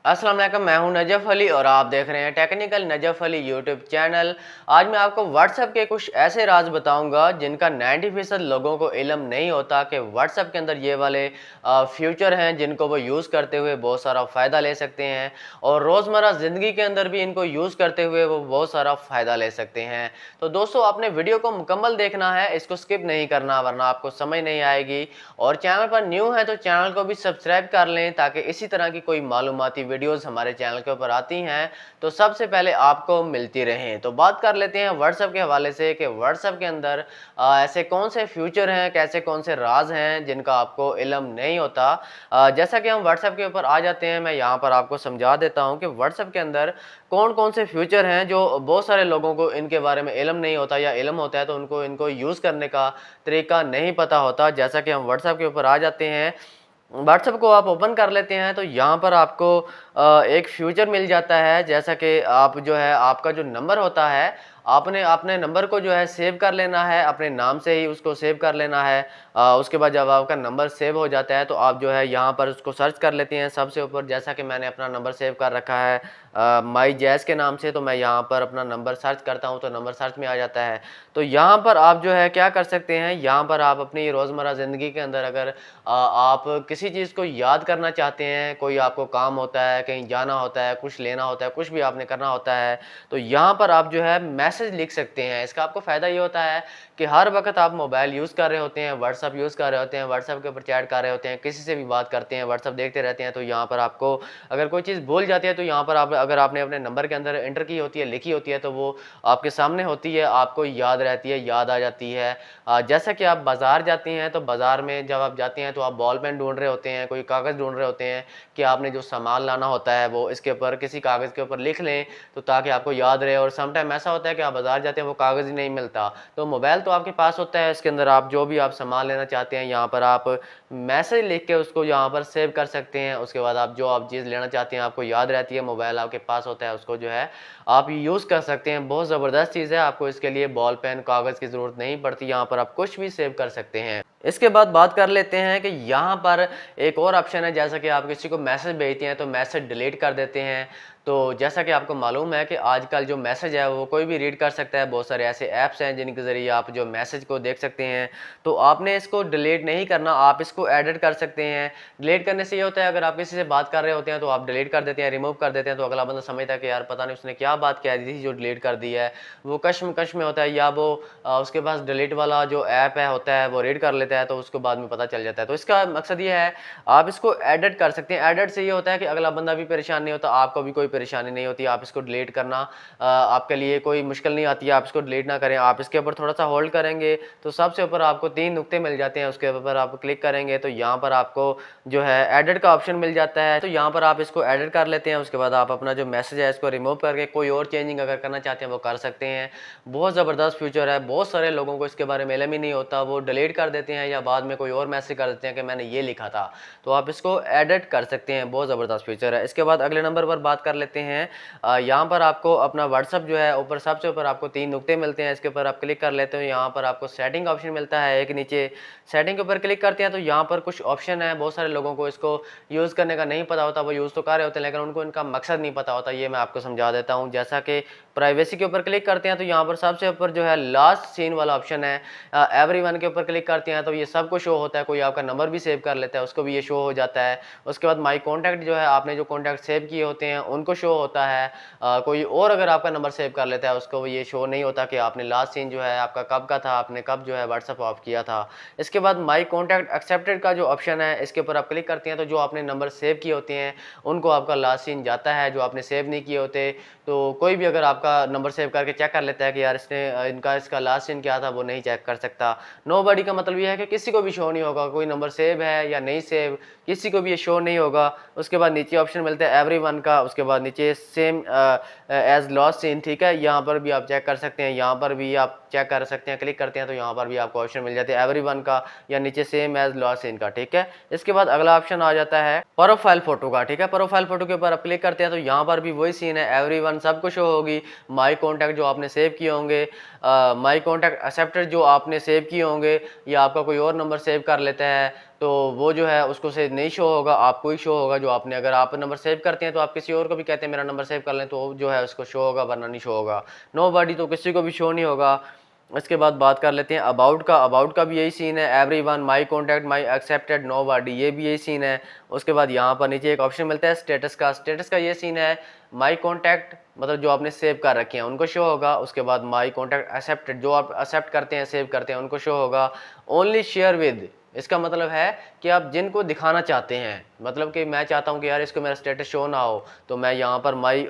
अस्सलाम वालेकुम, मैं हूं नजफ़ अली और आप देख रहे हैं technical Najaf Ali YouTube channel. आज मैं आपको व्हाट्सएप के कुछ ऐसे राज बताऊंगा जिनका 90% लोगों को इल्म नहीं होता कि व्हाट्सएप के अंदर ये वाले फ्यूचर हैं जिनको वो यूज़ करते हुए बहुत सारा फ़ायदा ले सकते हैं और रोज़मर्रा ज़िंदगी के अंदर भी इनको यूज़ करते हुए वो बहुत सारा फ़ायदा ले सकते हैं। तो दोस्तों, आपने वीडियो को मुकम्मल देखना है, इसको स्किप नहीं करना वरना आपको समझ नहीं आएगी। और चैनल पर न्यू है तो चैनल को भी सब्सक्राइब कर लें ताकि इसी तरह की कोई मालूमाती वीडियोस हमारे चैनल के ऊपर आती हैं तो सबसे पहले आपको मिलती रहें। तो बात कर लेते हैं व्हाट्सएप के हवाले से कि व्हाट्सएप के अंदर ऐसे कौन से फ्यूचर हैं, कैसे कौन से राज हैं जिनका आपको इल्म नहीं होता। जैसा कि हम व्हाट्सएप के ऊपर आ जाते हैं, मैं यहाँ पर आपको समझा देता हूँ कि व्हाट्सएप के अंदर कौन कौन से फ्यूचर हैं जो बहुत सारे लोगों को इनके बारे में इल्म नहीं होता, या इल्म होता है तो उनको इनको यूज़ करने का तरीका नहीं पता होता। जैसा कि हम व्हाट्सएप के ऊपर आ जाते हैं, व्हाट्सएप को आप ओपन कर लेते हैं तो यहाँ पर आपको एक फ्यूचर मिल जाता है। जैसा कि आप जो है आपका जो नंबर होता है, आपने अपने नंबर को जो है सेव कर लेना है, अपने नाम से ही उसको सेव कर लेना है। उसके बाद जब आपका नंबर सेव हो जाता है तो आप जो है यहाँ पर उसको सर्च कर लेते हैं सबसे ऊपर। जैसा कि मैंने अपना नंबर सेव कर रखा है माई जैज़ के नाम से, तो मैं यहाँ पर अपना नंबर सर्च करता हूँ तो नंबर सर्च में आ जाता है। तो यहाँ पर आप जो है क्या कर सकते हैं, यहाँ पर आप अपनी रोज़मर्रा ज़िंदगी के अंदर अगर आप किसी चीज़ को याद करना चाहते हैं, कोई आपको काम होता है, कहीं जाना होता है, कुछ लेना होता है, कुछ भी आपने करना होता है, तो यहाँ पर आप जो है मैसेज लिख सकते हैं। इसका आपको फ़ायदा ये होता है कि हर वक़्त आप मोबाइल यूज़ कर रहे होते हैं, व्हाट्सएप यूज़ कर रहे होते हैं, व्हाट्सएप के ऊपर चैट कर रहे होते हैं, किसी से भी बात करते हैं, व्हाट्सएप देखते रहते हैं, तो यहाँ पर आपको अगर कोई चीज़ भूल जाती है तो यहाँ पर आप अगर आपने अपने नंबर के अंदर एंटर की होती है, लिखी होती है, तो वो आपके सामने होती है, आपको याद रहती है, याद आ जाती है। जैसा कि आप बाज़ार जाती हैं तो बाज़ार में जब आप जाती हैं तो आप बॉल पेन ढूँढ रहे होते हैं, कोई कागज़ ढूँढ रहे होते हैं कि आपने जो सामान लाना होता है वो इसके ऊपर किसी कागज़ के ऊपर लिख लें, तो ताकि आपको याद रहे। और सम टाइम ऐसा होता है कि आप बाज़ार जाते हैं वो कागज़ ही नहीं मिलता, तो मोबाइल तो आपके पास होता है, इसके अंदर आप जो भी आप सामान लेना चाहते हैं यहाँ पर आप मैसेज लिख के उसको यहाँ पर सेव कर सकते हैं। उसके बाद आप जो आप चीज़ लेना चाहते हैं आपको याद रहती है, मोबाइल आपके पास होता है, उसको जो है आप यूज़ कर सकते हैं। बहुत ज़बरदस्त चीज़ है, आपको इसके लिए बॉल पेन कागज़ की ज़रूरत नहीं पड़ती, यहाँ पर आप कुछ भी सेव कर सकते हैं। इसके बाद बात कर लेते हैं कि यहाँ पर एक और ऑप्शन है, जैसा कि आप किसी को मैसेज भेजते हैं तो मैसेज डिलीट कर देते हैं। तो जैसा कि आपको मालूम है कि आजकल जो मैसेज है वो कोई भी रीड कर सकता है, बहुत सारे ऐसे ऐप्स हैं जिनके ज़रिए आप जो मैसेज को देख सकते हैं। तो आपने इसको डिलीट नहीं करना, आप इसको एडिट कर सकते हैं। डिलीट करने से ये होता है, अगर आप किसी से बात कर रहे होते हैं तो आप डिलीट कर देते हैं, रिमूव कर देते हैं, तो अगला बंदा समझता है कि यार पता नहीं उसने क्या बात कह दी थी जो डिलीट कर दी है। वो कश्मकश में होता है, या वो उसके पास डिलीट वाला जो ऐप है होता है वो रीड कर लेता है, तो उसको बाद में पता चल जाता है। तो इसका मकसद ये है, आप इसको एडिट कर सकते हैं। एडिट से ये होता है कि अगला बंदा भी परेशान नहीं होता, आपको भी कोई परेशानी नहीं होती। आप इसको डिलीट करना आपके लिए कोई मुश्किल नहीं आती है, आप इसको डिलीट ना करें। आप इसके ऊपर थोड़ा सा होल्ड करेंगे तो सबसे ऊपर आपको 3 नुक्ते मिल जाते हैं, उसके ऊपर आप क्लिक करेंगे तो यहाँ पर आपको जो है एडिट का ऑप्शन मिल जाता है। तो यहाँ पर आप इसको एडिट कर लेते हैं। उसके बाद आप अपना जो मैसेज है इसको रिमूव करके कोई और चेंजिंग अगर करना चाहते हैं वो कर सकते हैं। बहुत ज़बरदस्त फीचर है, बहुत सारे लोगों को इसके बारे में इल्म ही नहीं होता, वो डिलीट कर देते हैं या बाद में कोई और मैसेज कर देते हैं कि मैंने ये लिखा था। तो आप इसको एडिट कर सकते हैं, बहुत ज़बरदस्त फीचर है। इसके बाद अगले नंबर पर बात कर लेते हैं। यहाँ पर आपको अपना व्हाट्सअप जो है ऊपर सबसे ऊपर आपको 3 नुक्ते मिलते हैं, इसके ऊपर आप क्लिक कर लेते हो। यहाँ पर आपको सेटिंग ऑप्शन मिलता है एक नीचे, सेटिंग के ऊपर क्लिक करते हैं तो यहाँ पर कुछ ऑप्शन है। बहुत सारे लोगों को इसको यूज़ करने का नहीं पता होता, वो यूज़ तो कर रहे होते हैं लेकिन उनको इनका मकसद नहीं पता होता। ये मैं आपको समझा देता हूँ। जैसा कि प्राइवेसी के ऊपर क्लिक करते हैं तो यहाँ पर सबसे ऊपर जो है लास्ट सीन वाला ऑप्शन है, एवरीवन के ऊपर क्लिक करते हैं तो ये सबको शो होता है। कोई आपका नंबर भी सेव कर लेता है उसको भी ये शो हो जाता है। उसके बाद माई कॉन्टैक्ट जो है, आपने जो कॉन्टैक्ट सेव किए होते हैं उनको शो होता है। कोई और अगर आपका नंबर सेव कर लेता है उसको ये शो नहीं होता कि आपने लास्ट सीन जो है आपका कब का था, आपने कब जो है व्हाट्सएप ऑफ किया था। इसके बाद माई कॉन्टैक्ट एक्सेप्टेड का जो ऑप्शन है, इसके ऊपर आप क्लिक करते हैं तो जो आपने नंबर सेव किए होते हैं उनको आपका लास्ट सीन जाता है, जो आपने सेव नहीं किए होते। तो कोई भी अगर आपका नंबर सेव करके चेक कर लेता है कि यार इसने इसका लास्ट सीन क्या था, वो नहीं चेक कर सकता। नोबडी का मतलब ये है कि किसी को भी शो नहीं होगा, कोई नंबर सेव है या नहीं सेव, किसी को भी ये शो नहीं होगा। उसके बाद नीचे ऑप्शन मिलता है एवरीवन का, उसके बाद नीचे सेम एज लॉस्ट सीन, ठीक है, यहाँ पर भी आप चेक कर सकते हैं। यहाँ पर भी आप चेक कर सकते हैं। क्लिक करते हैं तो यहाँ पर भी आपको ऑप्शन मिल जाते हैं एवरीवन का या नीचे सेम एज लास्ट सीन का, ठीक है। इसके बाद अगला ऑप्शन आ जाता है प्रोफाइल फोटो का, ठीक है। प्रोफाइल फोटो के ऊपर आप क्लिक करते हैं तो यहाँ पर भी वही सीन है, एवरीवन सबको शो होगी। माई कॉन्टैक्ट जो आपने सेव किए होंगे, माई कॉन्टैक्ट एक्सेप्टेड जो आपने सेव किए होंगे, या आपका कोई और नंबर सेव कर लेता है तो वो जो है उसको से नहीं शो होगा, आपको ही शो होगा। जो आपने अगर आप नंबर सेव करते हैं तो आप किसी और को भी कहते हैं मेरा नंबर सेव कर लें तो जो है उसको शो होगा, वरना नहीं शो होगा। नो बॉडी तो किसी को भी शो नहीं होगा। इसके बाद बात कर लेते हैं अबाउट का। अबाउट का भी यही सीन है, everyone, my contact, my accepted, nobody, ये भी यही सीन है। उसके बाद यहाँ पर नीचे एक ऑप्शन मिलता है स्टेटस का। स्टेटस का ये सीन है, माई कॉन्टैक्ट मतलब जो आपने सेव कर रखे हैं उनको शो होगा। उसके बाद माई कॉन्टैक्ट एक्सेप्टेड जो आप एक्सेप्ट करते हैं, सेव करते हैं, उनको शो होगा। ओनली शेयर विद, इसका मतलब है कि आप जिनको दिखाना चाहते हैं, मतलब कि मैं चाहता हूं कि यार इसको मेरा स्टेटस शो ना हो तो मैं यहाँ पर माई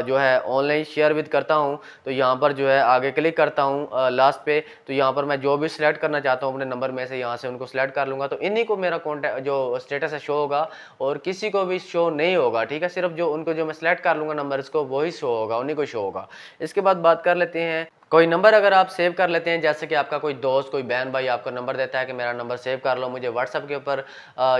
जो है ऑनलाइन शेयर विद करता हूं। तो यहाँ पर जो है आगे क्लिक करता हूं लास्ट पे, तो यहाँ पर मैं जो भी सिलेक्ट करना चाहता हूँ अपने नंबर में से यहाँ से उनको सिलेक्ट कर लूँगा। तो इन्हीं को मेरा कॉन्टैक्ट जो स्टेटस है शो होगा और किसी को भी शो नहीं होगा, ठीक है। सिर्फ जो उनको जो मैं सिलेक्ट कर लूँगा नंबर इसको वही शो होगा, उन्हीं को शो होगा। इसके बाद बात कर लेते हैं कोई नंबर अगर आप सेव कर लेते हैं, जैसे कि आपका कोई दोस्त, कोई बहन भाई आपको नंबर देता है कि मेरा नंबर सेव कर लो, मुझे व्हाट्सएप के ऊपर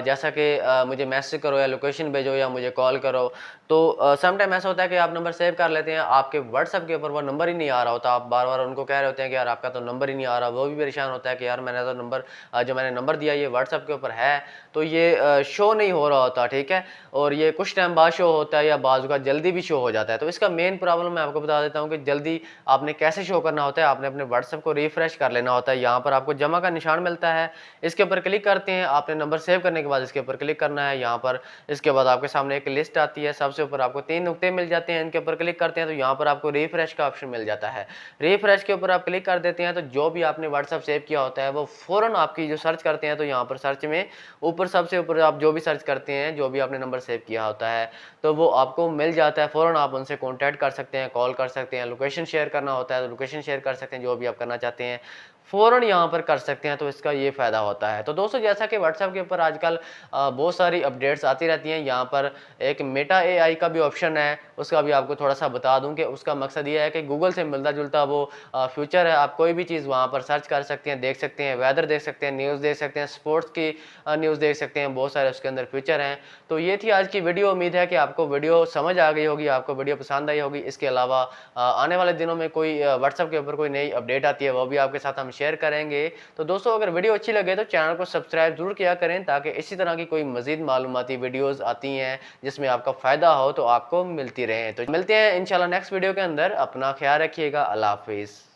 जैसा कि मुझे मैसेज करो या लोकेशन भेजो या मुझे कॉल करो। तो सम टाइम ऐसा होता है कि आप नंबर सेव कर लेते हैं, आपके व्हाट्सएप के ऊपर वो नंबर ही नहीं आ रहा होता। आप बार बार उनको कह रहे होते हैं कि यार आपका तो नंबर ही नहीं आ रहा। वो भी परेशान होता है कि यार मैंने तो नंबर जो मैंने नंबर दिया ये व्हाट्सएप के ऊपर है तो ये शो नहीं हो रहा होता, ठीक है। और ये कुछ टाइम बाद शो होता है या बाजू का जल्दी भी शो हो जाता है। तो इसका मेन प्रॉब्लम मैं आपको बता देता हूँ कि जल्दी आपने कैसे शो करना होता है। आपने अपने व्हाट्सएप को रिफ्रेश कर लेना होता है। यहाँ पर आपको जमा का निशान मिलता है, इसके ऊपर क्लिक करते हैं। आपने नंबर सेव करने के बाद इसके ऊपर क्लिक करना है यहाँ पर। इसके बाद आपके सामने एक लिस्ट आती है, सबसे ऊपर आपको 3 नुक्ते मिल जाते हैं, इनके ऊपर क्लिक करते हैं तो यहाँ पर आपको रिफ्रेश का ऑप्शन मिल जाता है। रिफ्रेश के ऊपर आप क्लिक कर देते हैं तो जो भी आपने व्हाट्सएप सेव किया होता है वो फौरन आपकी जो सर्च करते हैं तो यहाँ पर सर्च में ऊपर सबसे ऊपर आप जो भी सर्च करते हैं, जो भी आपने नंबर सेव किया होता है तो वो आपको मिल जाता है। फौरन आप उनसे कॉन्टैक्ट कर सकते हैं, कॉल कर सकते हैं, लोकेशन शेयर करना होता है तो लोकेशन शेयर कर सकते हैं, जो भी आप करना चाहते हैं फ़ौरन यहाँ पर कर सकते हैं। तो इसका ये फ़ायदा होता है। तो दोस्तों जैसा कि व्हाट्सएप के ऊपर आजकल बहुत सारी अपडेट्स आती रहती हैं, यहाँ पर एक मेटा एआई का भी ऑप्शन है, उसका भी आपको थोड़ा सा बता दूं कि उसका मकसद ये है कि गूगल से मिलता जुलता वो फ्यूचर है। आप कोई भी चीज़ वहाँ पर सर्च कर सकते हैं, देख सकते हैं, वेदर देख सकते हैं, न्यूज़ देख सकते हैं, स्पोर्ट्स की न्यूज़ देख सकते हैं, बहुत सारे उसके अंदर फीचर हैं। तो ये थी आज की वीडियो। उम्मीद है कि आपको वीडियो समझ आ गई होगी, आपको वीडियो पसंद आई होगी। इसके अलावा आने वाले दिनों में कोई व्हाट्सएप के ऊपर कोई नई अपडेट आती है वो भी आपके साथ हम शेयर करेंगे। तो दोस्तों अगर वीडियो अच्छी लगे तो चैनल को सब्सक्राइब जरूर किया करें ताकि इसी तरह की कोई मजीद मालूमाती वीडियोज़ आती हैं जिसमें आपका फ़ायदा हो तो आपको मिलती रहे। तो मिलते हैं इंशाल्लाह नेक्स्ट वीडियो के अंदर। अपना ख्याल रखिएगा। अल्लाह हाफिज़।